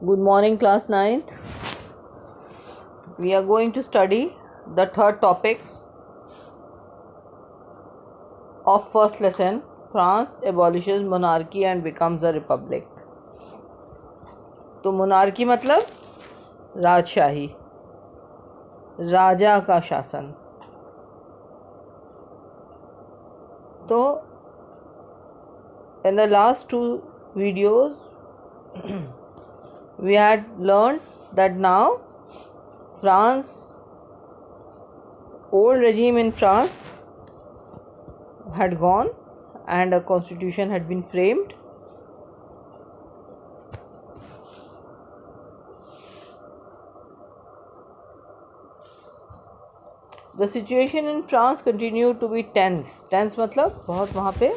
Good morning, class 9th. We are going to study the third topic of first lesson. France abolishes monarchy and becomes a republic. तो monarchy मतलब राजशाही, राजा का शासन. तो in the last two videos we had learned that now France, old regime in France had gone and a constitution had been framed. The situation in France continued to be tense. Tense मतलब बहुत वहाँ पे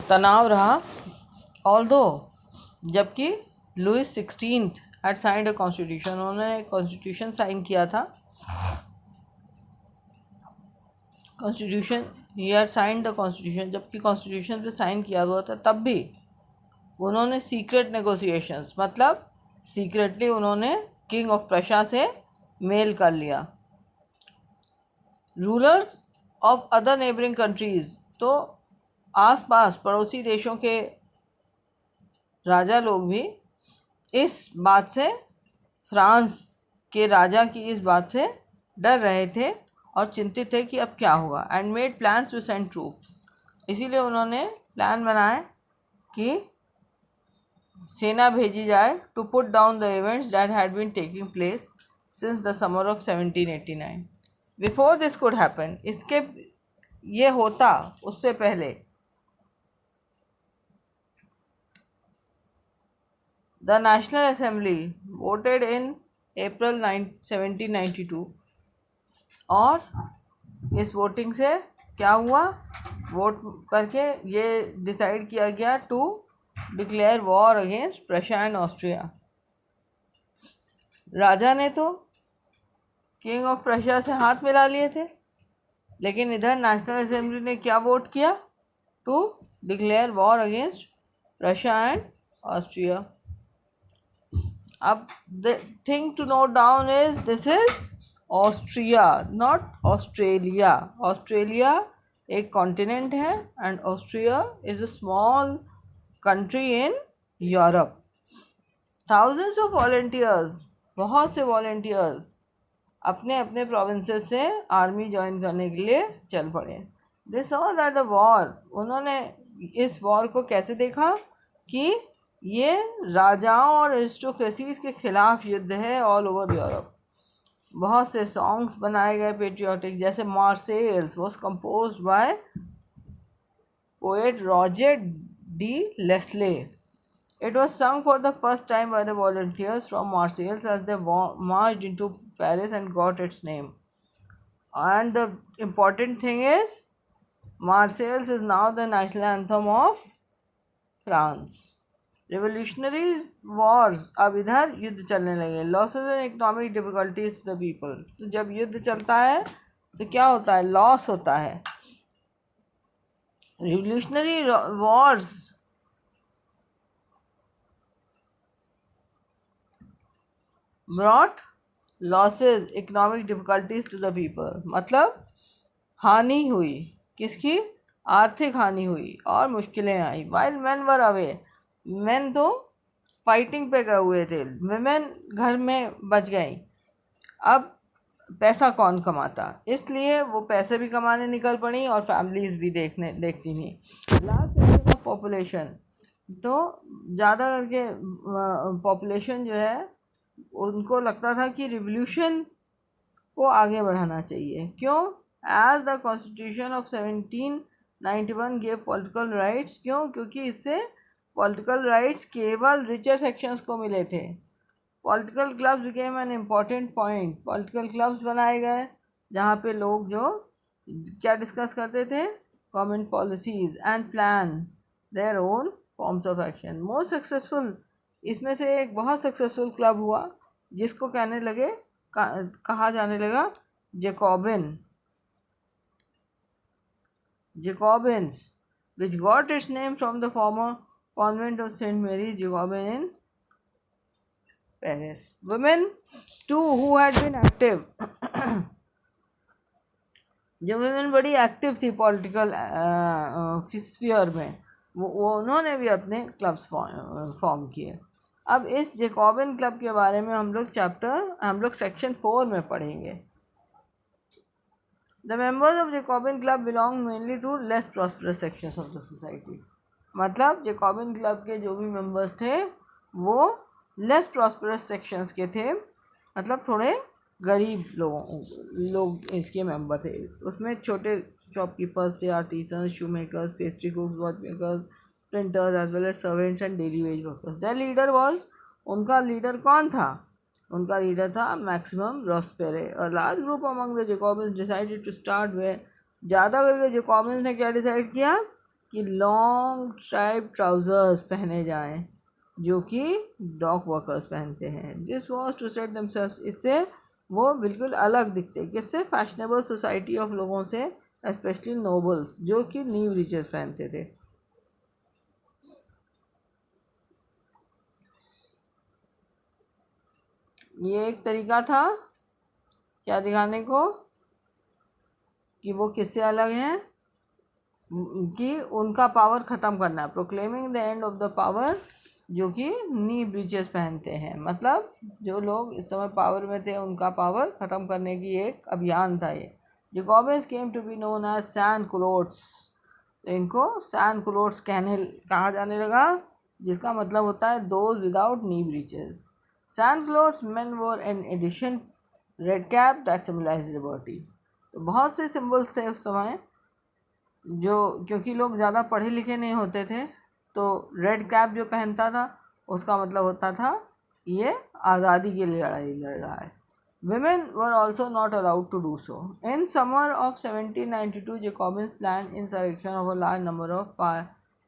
तनाव रहा. Although जबकि Louis 16th had signed a constitution, उन्होंने constitution sign किया था. Constitution, he had signed the constitution, जबकि कॉन्स्टिट्यूशन पे साइन किया हुआ था, तब भी उन्होंने सीक्रेट नेगोशिएशंस मतलब सीक्रेटली उन्होंने किंग ऑफ प्रशा से मेल कर लिया. Rulers of other neighbouring countries, तो आसपास पड़ोसी देशों के राजा लोग भी इस बात से, फ्रांस के राजा की इस बात से डर रहे थे और चिंतित थे कि अब क्या होगा. And made plans to send troops, इसीलिए उन्होंने प्लान बनाए कि सेना भेजी जाए to put down the events that had been taking place since the summer of 1789. Before this could happen, इसके ये होता उससे पहले, the national assembly voted in April 1792 और इस वोटिंग से क्या हुआ, वोट करके ये डिसाइड किया गया to declare war against Prussia and Austria. राजा ने तो किंग ऑफ प्रशा से हाथ मिला लिए थे, लेकिन इधर नेशनल असेंबली ने क्या वोट किया, to declare war against Prussia and Austria. अब the thing to note down is this is Austria, not Australia. Australia एक कॉन्टिनेंट है and Austria is a small country in Europe. Thousands of volunteers, बहुत से volunteers अपने अपने provinces से army join करने के लिए चल पड़े. They saw that the war, उन्होंने इस वॉर को कैसे देखा कि ये राजाओं और एरिस्टोक्रेसीज के खिलाफ युद्ध है ऑल ओवर यूरोप. बहुत से सॉन्ग्स बनाए गए पेट्रियोटिक, जैसे Marseillaise was composed by poet रॉजर de Lisle. It was sung for the first time by the volunteers from Marseilles as they marched into Paris and got its name. And the important thing is, Marseilles is now the national anthem of France. Revolutionary wars, अब इधर युद्ध चलने लगे. Losses and economic difficulties to the people. तो जब युद्ध चलता है तो क्या होता है, लॉस होता है. Revolutionary wars brought losses, economic difficulties to the people. मतलब हानि हुई, किसकी, आर्थिक हानि हुई और मुश्किलें आई. while men were away, men तो फाइटिंग पे गए हुए थे, women घर में बच गई. अब पैसा कौन कमाता, इसलिए वो पैसे भी कमाने निकल पड़ी और फैमिलीज भी देखती थी. लार्ज सेक्शन ऑफ पॉपुलेशन, तो ज़्यादा करके पॉपुलेशन जो है उनको लगता था कि रिवॉल्यूशन को आगे बढ़ाना चाहिए. क्यों, as the constitution of 1791 gave political rights. क्यों, क्योंकि इससे पॉलिटिकल राइट्स केवल रिचर सेक्शंस को मिले थे. Political clubs became an important point. Political clubs बनाए गए जहाँ पे लोग जो क्या डिस्कस करते थे, government policies and plan their own forms of action. Most successful, इसमें से एक बहुत सक्सेसफुल क्लब हुआ जिसको कहा जाने लगा Jacobins, which got its name from the former convent of St. Mary Jacobin in Paris. Women too who had been active जो women बड़ी एक्टिव थी पॉलिटिकल स्फीयर में, वो उन्होंने भी अपने क्लब्स फॉर्म किए. अब इस जैकोबिन क्लब के बारे में हम लोग सेक्शन 4 में पढ़ेंगे. The members of Jacobin club belong mainly to less prosperous sections of the society. मतलब जैकोबिन क्लब के जो भी मेंबर्स थे वो लेस प्रॉस्परस सेक्शंस के थे, मतलब थोड़े गरीब लोग इसके मेंबर थे. उसमें छोटे शॉपकीपर्स थे, artisans, shoe makers, pastry cooks, watch makers, printers as well as servants and daily wage workers. The leader was, उनका लीडर कौन था? उनका लीडर था Maximilian Robespierre. A large group among the Jacobins decided to start way. ज़्यादा करके Jacobins ने क्या decide किया कि लॉन्ग स्ट्राइप ट्राउज़र्स पहने जाएं जो कि डॉक वर्कर्स पहनते हैं. This was to set themselves, इससे वो बिल्कुल अलग दिखते. किससे? फैशनेबल सोसाइटी ऑफ लोगों से, स्पेशली नोबल्स जो कि नी ब्रीचेस पहनते थे. ये एक तरीका था क्या दिखाने को कि वो किससे अलग हैं, कि उनका पावर ख़त्म करना है. Proclaiming the end of the power, जो कि नी ब्रीचेस पहनते हैं. मतलब जो लोग इस समय पावर में थे उनका पावर ख़त्म करने की एक अभियान था ये. Jacobins came to be known as sans culottes. इनको सैन कुलोट्स कहा जाने लगा, जिसका मतलब होता है those without knee breeches. Sans culottes men wear in addition red cap that symbolize liberty. तो बहुत से सिम्बल्स थे उस समय जो, क्योंकि लोग ज़्यादा पढ़े लिखे नहीं होते थे, तो रेड कैप जो पहनता था उसका मतलब होता था ये आज़ादी के लिए लड़ाई लड़ रहा है. Women were also not allowed to do so. In summer of 1792, Jacobins planned insurrection of a large number of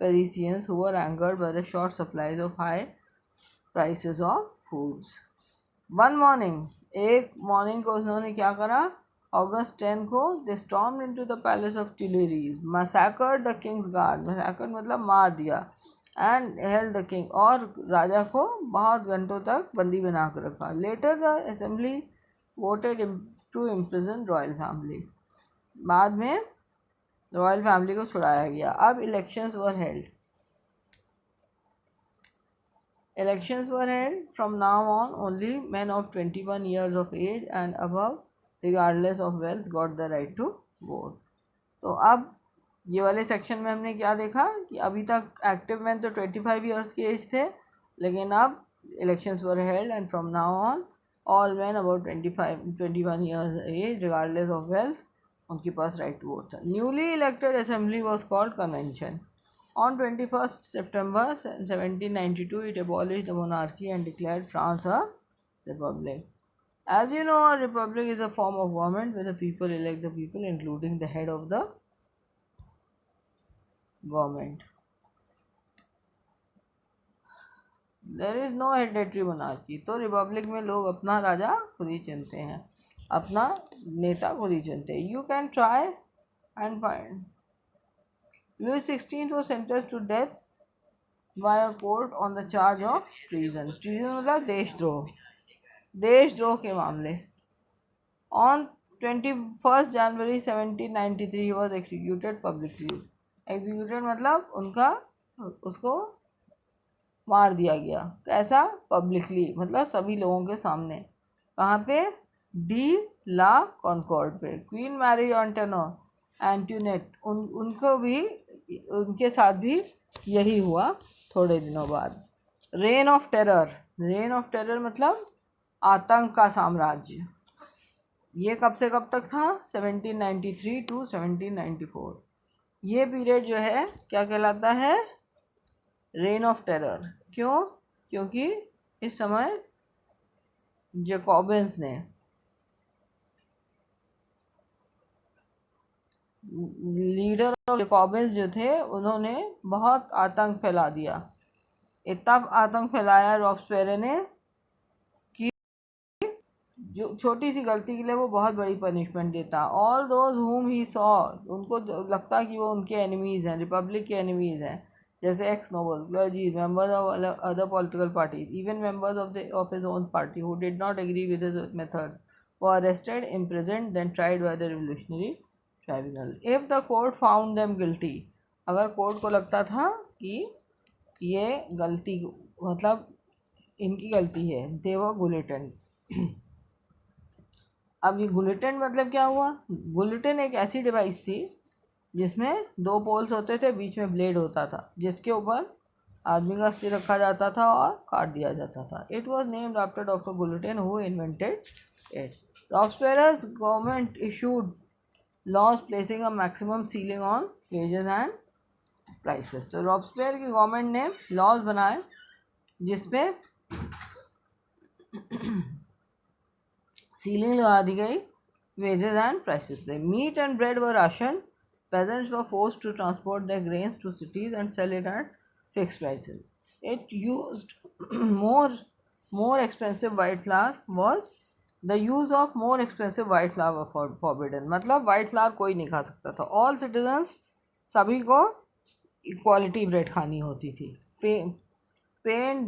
Parisians who were angered by the short supplies of high prices of foods. One morning, एक morning को उन्होंने क्या करा? August 10 को they stormed into the palace of Tuileries, massacred the king's guard. massacred मतलब मार दिया. And held the king, और राजा को बहुत घंटों तक बंदी बना कर रखा. Later the assembly voted to imprison royal family. बाद में रॉयल फैमिली को छुड़ाया गया. अब elections were held. Elections were held. From now on, only men of 21 years of age and above, regardless of wealth, got the right to vote. तो अब ये वाले सेक्शन में हमने क्या देखा कि अभी तक एक्टिव मैन तो 25 ईयर्स के एज थे, लेकिन अब elections were held and from now on all man about 21 years age regardless of wealth, उनके पास राइट टू वोट था. Newly elected assembly was called convention. On 21st September 1792, it abolished the monarchy and declared France a republic. As you know, a republic is a form of government where the people elect the people, including the head of the government. There is no hereditary monarchy. तो Republic में लोग अपना राजा खुद ही चुनते हैं, अपना नेता खुद ही चुनते हैं. You can try and find. Louis XVI was sentenced to death by a court on the charge of treason. Treason मतलब देशद्रोह, देशद्रोह के मामले. On 21st January 1793 he was executed publicly. Executed मतलब उसको मार दिया गया. कैसा? पब्लिकली मतलब सभी लोगों के सामने. कहाँ पे? डी ला कॉन्कॉर्ड पे. क्वीन मैरी एंटोनेट, उनको भी, उनके साथ भी यही हुआ थोड़े दिनों बाद. Rain of terror. Rain of terror मतलब आतंक का साम्राज्य. ये कब से कब तक था? 1793 टू 1794. ये पीरियड जो है क्या कहलाता है? Rain of terror. क्यों? क्योंकि इस समय जैकोबिन्स ने, लीडर ऑफ जैकोबिन्स जो थे, उन्होंने बहुत आतंक फैला दिया. इतना आतंक फैलाया रॉब्सपेरे ने कि जो छोटी सी गलती के लिए वो बहुत बड़ी पनिशमेंट देता. ऑल दोज हुम ही सॉ, उनको लगता कि वो उनके एनिमीज़ हैं, रिपब्लिक के एनिमीज़ हैं. जैसे ex noble, clergy, members of other political parties, even members of his own party who did not agree with his methods were arrested, imprisoned, then tried by the revolutionary tribunal. If the court found them guilty, अगर court को लगता था कि ये गलती मतलब इनकी गलती है, दे वर गुलेटेन। अब ये गुलेटिन मतलब क्या हुआ? गुलेटिन एक ऐसी डिवाइस थी जिसमें दो पोल्स होते थे, बीच में ब्लेड होता था जिसके ऊपर आदमी का सिर रखा जाता था और काट दिया जाता था। It was named after doctor Guillotin who invented it. Robespierre's government issued laws placing a maximum ceiling on wages and prices. तो रॉब्सपेयर की गवर्नमेंट ने लॉज बनाए जिसपे सीलिंग लगा दी गई वेजेस एंड प्राइसेस पे। Meat and bread were ration, peasants were forced to transport their grains to cities and sell it at fixed prices. It used more expensive white flour was the use of more expensive white flour forbidden. मतलब white flour कोई नहीं खा सकता था। All citizens, सभी को equality bread खानी होती थी, पेन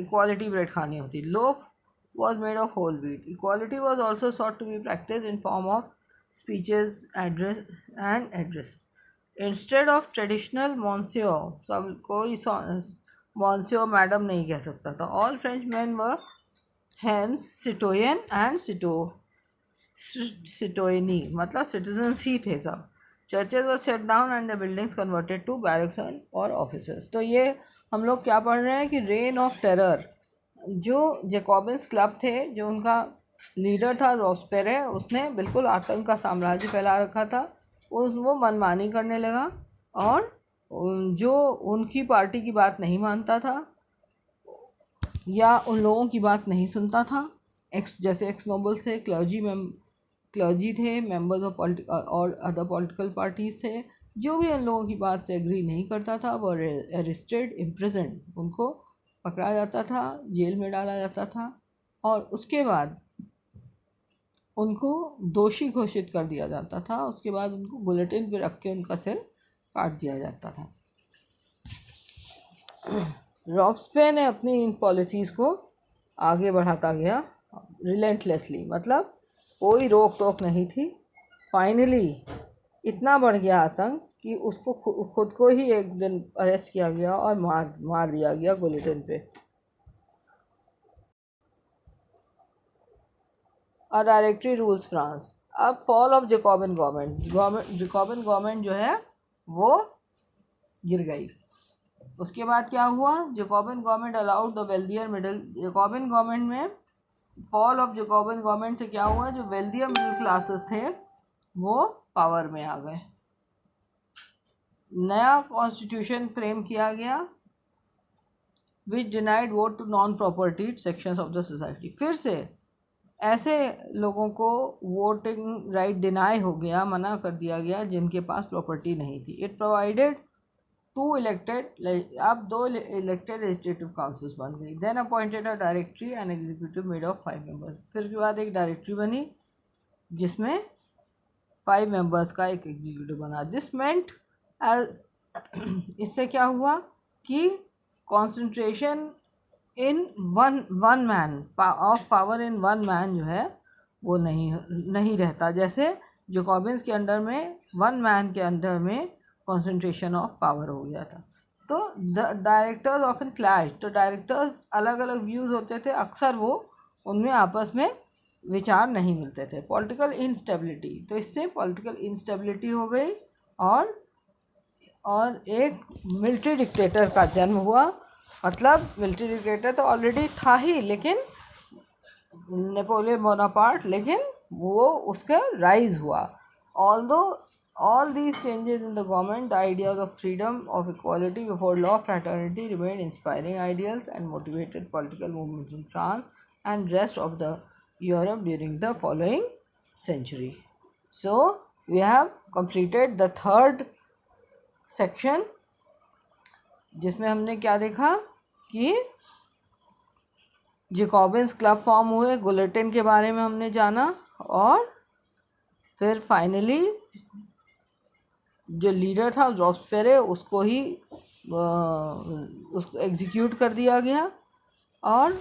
इक्वालिटी ब्रेड खानी होती। Loaf was made of whole wheat. Equality was also sought to be practiced in form of speeches, address. Instead of traditional monsieur, सब कोई monsieur मैडम नहीं कह सकता था। All French men were hence citoyen and citoyenne, मतलब citizens ही थे सब। Churches were shut down and the buildings converted to barracks और offices. तो ये हम लोग क्या पढ़ रहे हैं कि रेन ऑफ टेरर, जो जैकोबिन्स क्लब थे, जो उनका लीडर था रॉब्सपेयर, उसने बिल्कुल आतंक का साम्राज्य फैला रखा था। वो मनमानी करने लगा और जो उनकी पार्टी की बात नहीं मानता था या उन लोगों की बात नहीं सुनता था, जैसे एक्स नोबल्स थे, क्लर्जी थे, मेंबर्स ऑफ और अदर पॉलिटिकल पार्टीज थे, जो भी उन लोगों की बात से एग्री नहीं करता था वो अरेस्टेड, इम्प्रिजन्ड, उनको पकड़ा जाता था, जेल में डाला जाता था और उसके बाद उनको दोषी घोषित कर दिया जाता था। उसके बाद उनको बुलेटिन पे रख के उनका सिर काट दिया जाता था। रॉब्सपेयर ने अपनी इन पॉलिसीज़ को आगे बढ़ाता गया रिलेंटलेसली, मतलब कोई रोक टोक नहीं थी। फाइनली इतना बढ़ गया आतंक कि उसको खुद को ही एक दिन अरेस्ट किया गया और मार दिया गया गुलेटिन पे। A directory rules France. अब फॉल ऑफ जैकोबिन गवर्नमेंट जो है वो गिर गई। उसके बाद क्या हुआ? Jacobian government allowed the wealthier middle. Jacobian government में फॉल ऑफ जैकोबिन गवर्नमेंट से क्या हुआ? जो वेल्दियर मिडिल क्लासेस थे वो पावर में आ गए। नया कॉन्स्टिट्यूशन फ्रेम किया गया which denied vote to non propertied sections of the society. फिर से ऐसे लोगों को वोटिंग राइट डिनाई हो गया, मना कर दिया गया जिनके पास प्रॉपर्टी नहीं थी। इट प्रोवाइडेड टू इलेक्टेड, अब 2 इलेक्टेड लेजिस्लेटिव काउंसिल्स बन गई। Then appointed a directory and executive made of 5 members. फिर के बाद एक डायरेक्टरी बनी जिसमें 5 मेंबर्स का एक एग्जीक्यूटिव बना। दिस मेंट इससे क्या हुआ कि concentration in one man of power in one man जो है वो नहीं रहता। जैसे जैकोबिन्स के अंडर में 1 मैन के अंडर में कॉन्सेंट्रेशन ऑफ पावर हो गया था। तो डायरेक्टर्स ऑफन क्लैश, तो डायरेक्टर्स अलग अलग व्यूज़ होते थे, अक्सर वो उनमें आपस में विचार नहीं मिलते थे। पॉलिटिकल इंस्टेबिलिटी, तो इससे पॉलिटिकल इंस्टेबिलिटी हो गई और एक मिलिट्री डिक्टेटर का जन्म हुआ। मतलब मिलिट्री डिक्टेटर तो ऑलरेडी था ही, लेकिन नेपोलियन बोनापार्ट, लेकिन वो उसका राइज हुआ। Although all these changes in the government, the ideas of freedom, of equality before law, fraternity remained inspiring ideals and motivated political movements in France and rest of the Europe during the following century. So we have completed the third section, जिसमें हमने क्या देखा कि Jacobins club form हुए, guillotine के बारे में हमने जाना और फिर फाइनली जो लीडर था रॉब्सपेयर उसको ही उसको एग्जीक्यूट कर दिया गया और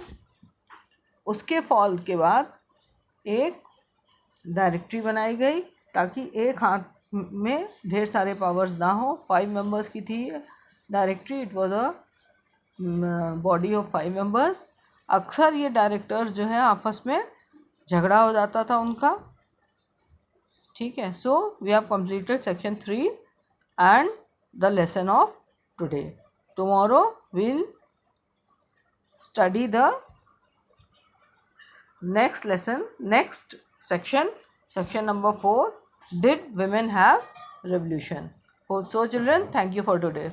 उसके फॉल के बाद एक डायरेक्टरी बनाई गई ताकि एक हाथ में ढेर सारे पावर्स ना हो। 5 मेंबर्स की थी directory, it was a body of 5 members. अक्सर ये डायरेक्टर्स जो है आपस में झगड़ा हो जाता था उनका, ठीक है। So we have completed section 3 and the lesson of today. Tomorrow will study the next lesson, next section, section number 4, did women have revolution? So children, thank you for today.